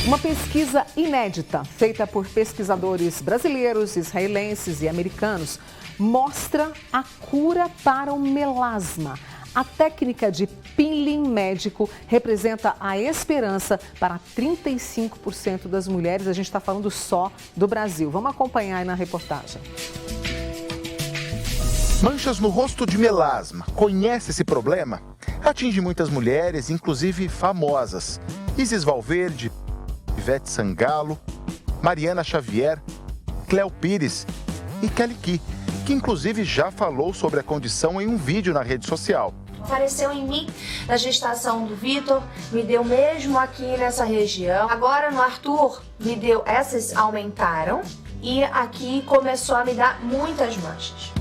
Uma pesquisa inédita, feita por pesquisadores brasileiros, israelenses e americanos, mostra a cura para o melasma. A técnica de peeling médico representa a esperança para 35% das mulheres. A gente está falando só do Brasil. Vamos acompanhar aí na reportagem. Manchas no rosto de melasma. Conhece esse problema? Atinge muitas mulheres, inclusive famosas. Isis Valverde, Ivete Sangalo, Mariana Xavier, Cléo Pires e Kelly Key, que inclusive já falou sobre a condição em um vídeo na rede social. Apareceu em mim na gestação do Vitor, me deu mesmo aqui nessa região. Agora no Arthur, me deu, essas aumentaram e aqui começou a me dar muitas manchas.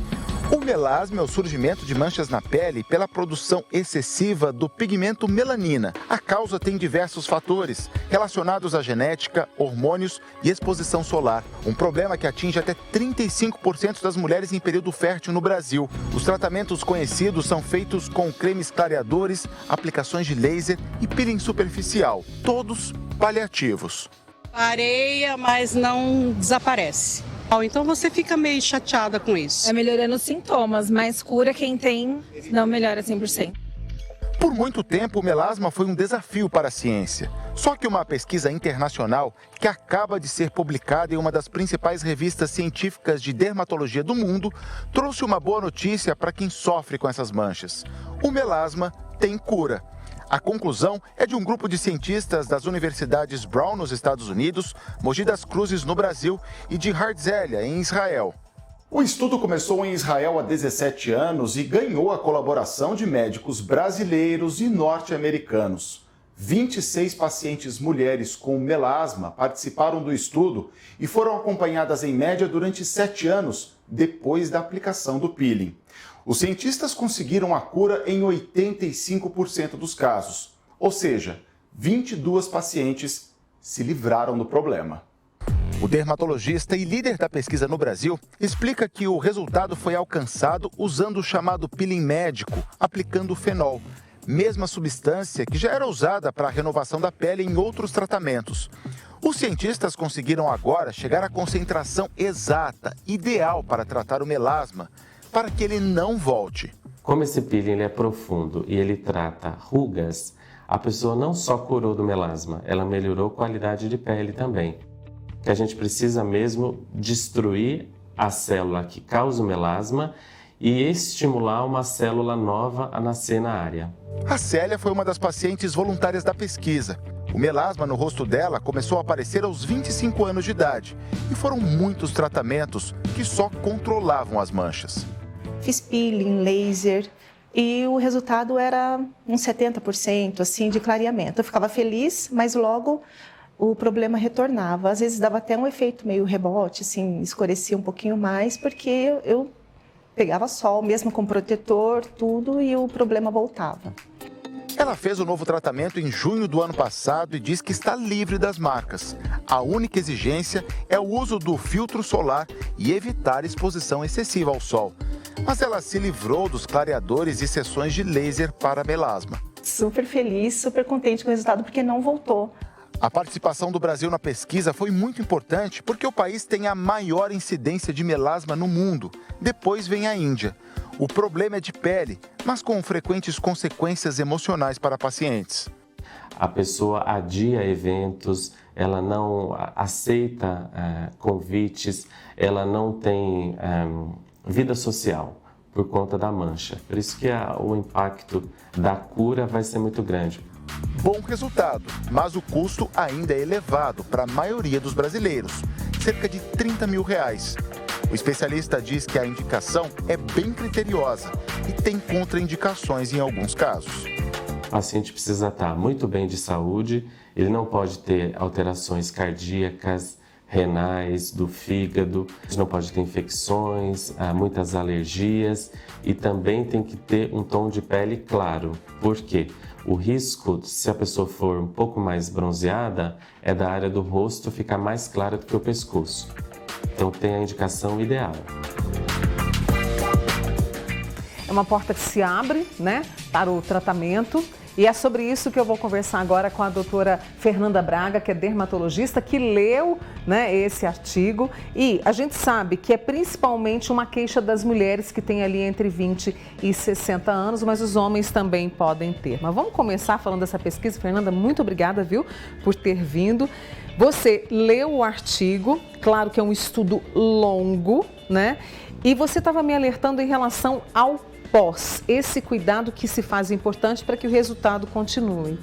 O melasma é o surgimento de manchas na pele pela produção excessiva do pigmento melanina. A causa tem diversos fatores relacionados à genética, hormônios e exposição solar. Um problema que atinge até 35% das mulheres em período fértil no Brasil. Os tratamentos conhecidos são feitos com cremes clareadores, aplicações de laser e peeling superficial, todos paliativos. Areia, mas não desaparece. Então você fica meio chateada com isso. É melhorando os sintomas, mas cura quem tem, não melhora 100%. Por muito tempo, o melasma foi um desafio para a ciência. Só que uma pesquisa internacional, que acaba de ser publicada em uma das principais revistas científicas de dermatologia do mundo, trouxe uma boa notícia para quem sofre com essas manchas. O melasma tem cura. A conclusão é de um grupo de cientistas das universidades Brown, nos Estados Unidos, Mogi das Cruzes, no Brasil, e de Herzliya, em Israel. O estudo começou em Israel há 17 anos e ganhou a colaboração de médicos brasileiros e norte-americanos. 26 pacientes mulheres com melasma participaram do estudo e foram acompanhadas em média durante 7 anos depois da aplicação do peeling. Os cientistas conseguiram a cura em 85% dos casos, ou seja, 22 pacientes se livraram do problema. O dermatologista e líder da pesquisa no Brasil explica que o resultado foi alcançado usando o chamado peeling médico, aplicando fenol, mesma substância que já era usada para a renovação da pele em outros tratamentos. Os cientistas conseguiram agora chegar à concentração exata, ideal para tratar o melasma, para que ele não volte. Como esse peeling ele é profundo e ele trata rugas, a pessoa não só curou do melasma, ela melhorou a qualidade de pele também. Que a gente precisa mesmo destruir a célula que causa o melasma e estimular uma célula nova a nascer na área. A Célia foi uma das pacientes voluntárias da pesquisa. O melasma no rosto dela começou a aparecer aos 25 anos de idade e foram muitos tratamentos que só controlavam as manchas. Fiz peeling, laser e o resultado era uns 70% assim, de clareamento. Eu ficava feliz, mas logo o problema retornava. Às vezes dava até um efeito meio rebote, assim, escurecia um pouquinho mais, porque eu pegava sol, mesmo com protetor, tudo, e o problema voltava. Ela fez o novo tratamento em junho do ano passado e diz que está livre das marcas. A única exigência é o uso do filtro solar e evitar exposição excessiva ao sol. Mas ela se livrou dos clareadores e sessões de laser para melasma. Super feliz, super contente com o resultado, porque não voltou. A participação do Brasil na pesquisa foi muito importante porque o país tem a maior incidência de melasma no mundo. Depois vem a Índia. O problema é de pele, mas com frequentes consequências emocionais para pacientes. A pessoa adia eventos, ela não aceita convites, ela não tem vida social por conta da mancha. Por isso que o impacto da cura vai ser muito grande. Bom resultado, mas o custo ainda é elevado para a maioria dos brasileiros, cerca de R$30 mil. O especialista diz que a indicação é bem criteriosa e tem contraindicações em alguns casos. O paciente precisa estar muito bem de saúde, ele não pode ter alterações cardíacas, renais, do fígado, não pode ter infecções, muitas alergias e também tem que ter um tom de pele claro. Por quê? O risco, se a pessoa for um pouco mais bronzeada, é da área do rosto ficar mais clara do que o pescoço. Então tem a indicação ideal. É uma porta que se abre, né, para o tratamento E é sobre isso que eu vou conversar agora com a doutora Fernanda Braga, que é dermatologista, que leu, né, esse artigo. E a gente sabe que é principalmente uma queixa das mulheres que têm ali entre 20 e 60 anos, mas os homens também podem ter. Mas vamos começar falando dessa pesquisa. Fernanda, muito obrigada, viu, por ter vindo. Você leu o artigo, claro que é um estudo longo, né? E você estava me alertando em relação ao pós, esse cuidado que se faz importante para que o resultado continue.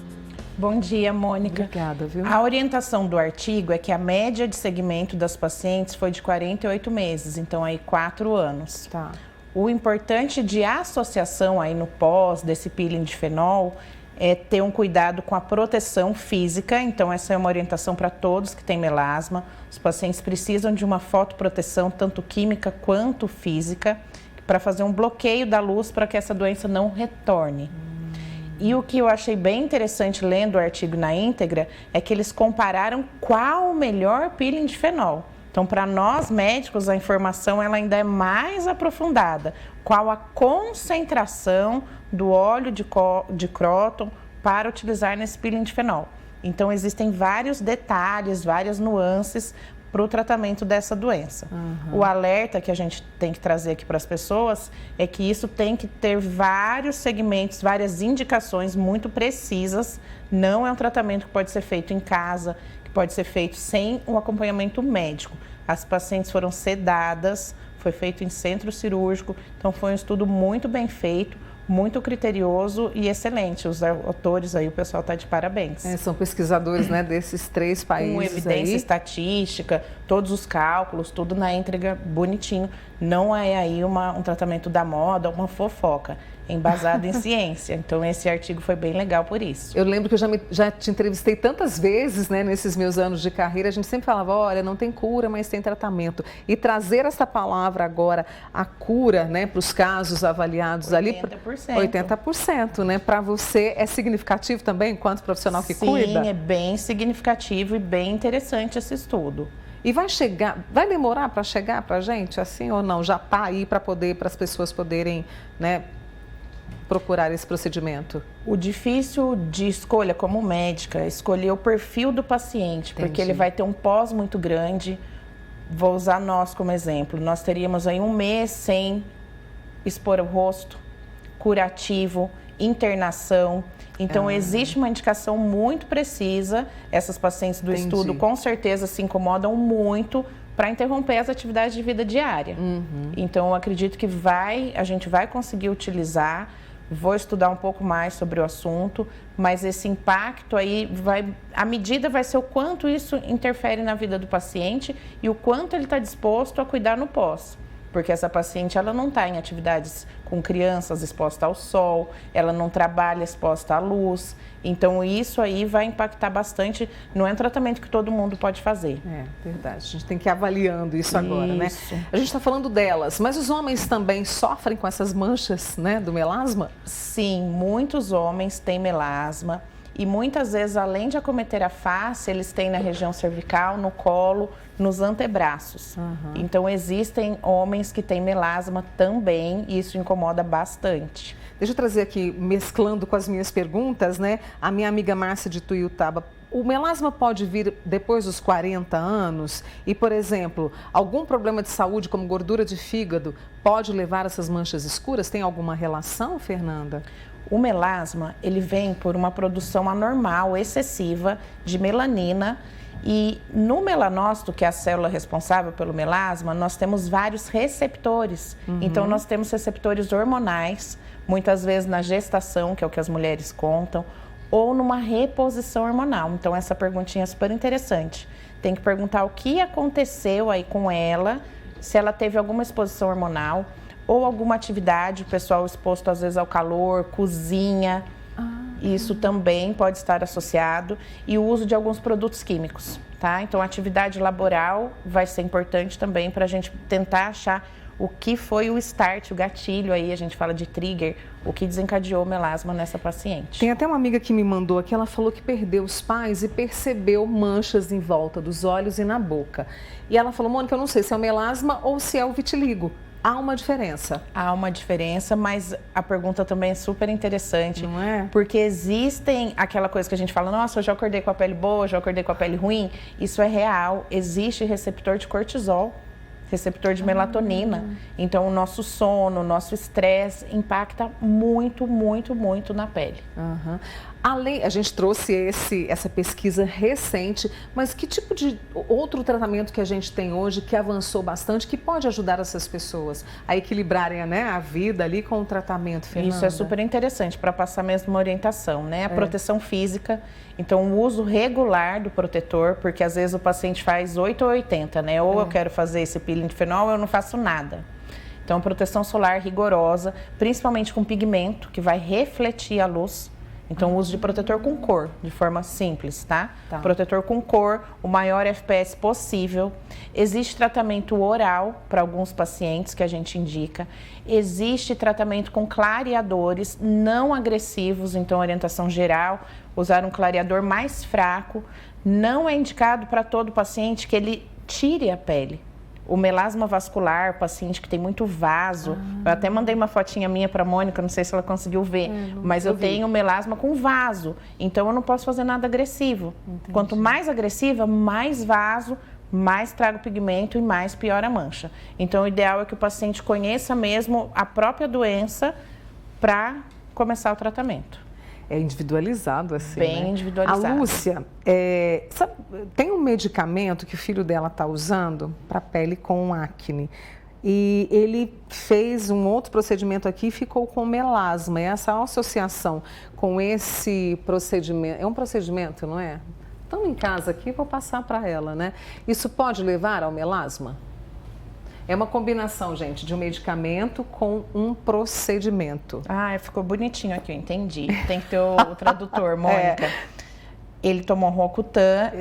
Bom dia, Mônica. Obrigada, viu? A orientação do artigo é que a média de segmento das pacientes foi de 48 meses, então aí 4 anos. Tá. O importante de associação aí no pós desse peeling de fenol é ter um cuidado com a proteção física, então essa é uma orientação para todos que têm melasma. Os pacientes precisam de uma fotoproteção, tanto química quanto física, para fazer um bloqueio da luz para que essa doença não retorne. E o que eu achei bem interessante lendo o artigo na íntegra é que eles compararam qual o melhor peeling de fenol. Então, para nós médicos, a informação ela ainda é mais aprofundada. Qual a concentração do óleo de cróton para utilizar nesse peeling de fenol. Então, existem vários detalhes, várias nuances para o tratamento dessa doença. O alerta que a gente tem que trazer aqui para as pessoas é que isso tem que ter vários segmentos, várias indicações muito precisas. Não é um tratamento que pode ser feito em casa, que pode ser feito sem um acompanhamento médico. As pacientes foram sedadas, foi feito em centro cirúrgico, então foi um estudo muito bem feito, muito criterioso e excelente. Os autores aí, o pessoal está de parabéns. São pesquisadores, né, desses 3 países. Com evidência aí. Estatística, todos os cálculos, tudo na íntegra, bonitinho. Não é aí um tratamento da moda, uma fofoca. Embasado em ciência. Então, esse artigo foi bem legal por isso. Eu lembro que eu já te entrevistei tantas vezes, né, nesses meus anos de carreira, a gente sempre falava, olha, não tem cura, mas tem tratamento. E trazer essa palavra agora, a cura, né, para os casos avaliados 80%. Ali... 80%, né? Para você é significativo também, enquanto profissional que cuida? Sim, é bem significativo e bem interessante esse estudo. E vai demorar para chegar para a gente, assim, ou não? Já está aí para as pessoas poderem, né, procurar esse procedimento? O difícil de escolha como médica é escolher o perfil do paciente, Entendi. porque ele vai ter um pós muito grande. Vou usar nós como exemplo. Nós teríamos aí 1 mês sem expor o rosto, curativo, internação. Então, existe uma indicação muito precisa. Essas pacientes do estudo com certeza se incomodam muito para interromper as atividades de vida diária. Então, eu acredito que a gente vai conseguir utilizar. Vou estudar um pouco mais sobre o assunto, mas esse impacto aí a medida vai ser o quanto isso interfere na vida do paciente e o quanto ele está disposto a cuidar no pós. Porque essa paciente, ela não está em atividades com crianças expostas ao sol, ela não trabalha exposta à luz. Então, isso aí vai impactar bastante. Não é um tratamento que todo mundo pode fazer. É, verdade. A gente tem que ir avaliando isso agora, né? A gente está falando delas, mas os homens também sofrem com essas manchas, né, do melasma? Sim, muitos homens têm melasma. E muitas vezes, além de acometer a face, eles têm na região cervical, no colo, nos antebraços. Então, existem homens que têm melasma também e isso incomoda bastante. Deixa eu trazer aqui, mesclando com as minhas perguntas, né? A minha amiga Márcia de Tuiutaba. O melasma pode vir depois dos 40 anos? E, por exemplo, algum problema de saúde, como gordura de fígado, pode levar a essas manchas escuras? Tem alguma relação, Fernanda? O melasma, ele vem por uma produção anormal, excessiva, de melanina. E no melanócito, que é a célula responsável pelo melasma, nós temos vários receptores. Então, nós temos receptores hormonais, muitas vezes na gestação, que é o que as mulheres contam, ou numa reposição hormonal. Então, essa perguntinha é super interessante. Tem que perguntar o que aconteceu aí com ela, se ela teve alguma exposição hormonal ou alguma atividade, o pessoal exposto às vezes ao calor, cozinha. Isso também pode estar associado e o uso de alguns produtos químicos, tá? Então, a atividade laboral vai ser importante também para a gente tentar achar o que foi o start, o gatilho aí, a gente fala de trigger, o que desencadeou o melasma nessa paciente. Tem até uma amiga que me mandou aqui, ela falou que perdeu os pais e percebeu manchas em volta dos olhos e na boca. E ela falou, Mônica, eu não sei se é o melasma ou se é o vitiligo. Há uma diferença. Há uma diferença, mas a pergunta também é super interessante. Não é? Porque existem aquela coisa que a gente fala, nossa, eu já acordei com a pele boa, já acordei com a pele ruim. Isso é real. Existe receptor de cortisol, receptor de melatonina. Então, o nosso sono, o nosso estresse impacta muito, muito, muito na pele. Uhum. Além, a gente trouxe essa pesquisa recente, mas que tipo de outro tratamento que a gente tem hoje que avançou bastante, que pode ajudar essas pessoas a equilibrarem, né, a vida ali com o tratamento, Fernanda? Isso é super interessante para passar mesmo uma orientação, né? A proteção física, então o uso regular do protetor, porque às vezes o paciente faz 8 ou 80, né? Ou eu quero fazer esse peeling de fenol ou eu não faço nada. Então, proteção solar rigorosa, principalmente com pigmento, que vai refletir a luz. Então, o uso de protetor com cor, de forma simples, tá? Protetor com cor, o maior FPS possível. Existe tratamento oral para alguns pacientes que a gente indica. Existe tratamento com clareadores não agressivos, então, orientação geral, usar um clareador mais fraco. Não é indicado para todo paciente que ele tire a pele. O melasma vascular, paciente que tem muito vaso. Eu até mandei uma fotinha minha para a Mônica, não sei se ela conseguiu ver, mas eu tenho melasma com vaso, então eu não posso fazer nada agressivo. Entendi. Quanto mais agressiva, mais vaso, mais trago pigmento e mais piora a mancha. Então o ideal é que o paciente conheça mesmo a própria doença para começar o tratamento. É individualizado, assim, bem, né? Individualizado. A Lúcia, sabe, tem um medicamento que o filho dela está usando para pele com acne. E ele fez um outro procedimento aqui e ficou com melasma. E essa associação com esse procedimento, é um procedimento, não é? Estamos em casa aqui, vou passar para ela, né? Isso pode levar ao melasma? É uma combinação, gente, de um medicamento com um procedimento. Ah, ficou bonitinho aqui, eu entendi. Tem que ter o tradutor, Mônica. Ele tomou Roacutan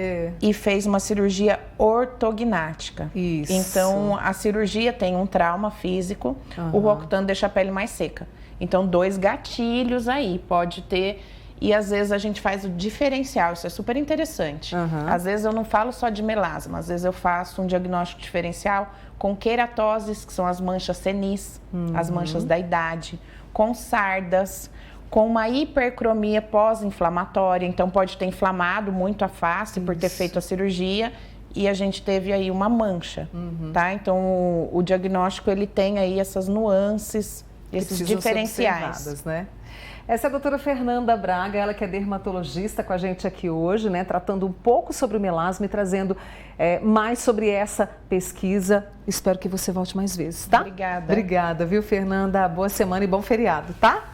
e fez uma cirurgia ortognática. Isso. Então, a cirurgia tem um trauma físico, o Roacutan deixa a pele mais seca. Então, 2 gatilhos aí, pode ter... E às vezes a gente faz o diferencial, isso é super interessante. Às vezes eu não falo só de melasma, às vezes eu faço um diagnóstico diferencial com queratoses, que são as manchas senis, as manchas da idade, com sardas, com uma hipercromia pós-inflamatória, então pode ter inflamado muito a face por ter feito a cirurgia e a gente teve aí uma mancha, tá? Então o diagnóstico ele tem aí essas nuances, esses diferenciais. Né? Essa é a doutora Fernanda Braga, ela que é dermatologista com a gente aqui hoje, né? Tratando um pouco sobre o melasma e trazendo mais sobre essa pesquisa. Espero que você volte mais vezes, tá? Obrigada. Obrigada, viu, Fernanda? Boa semana e bom feriado, tá?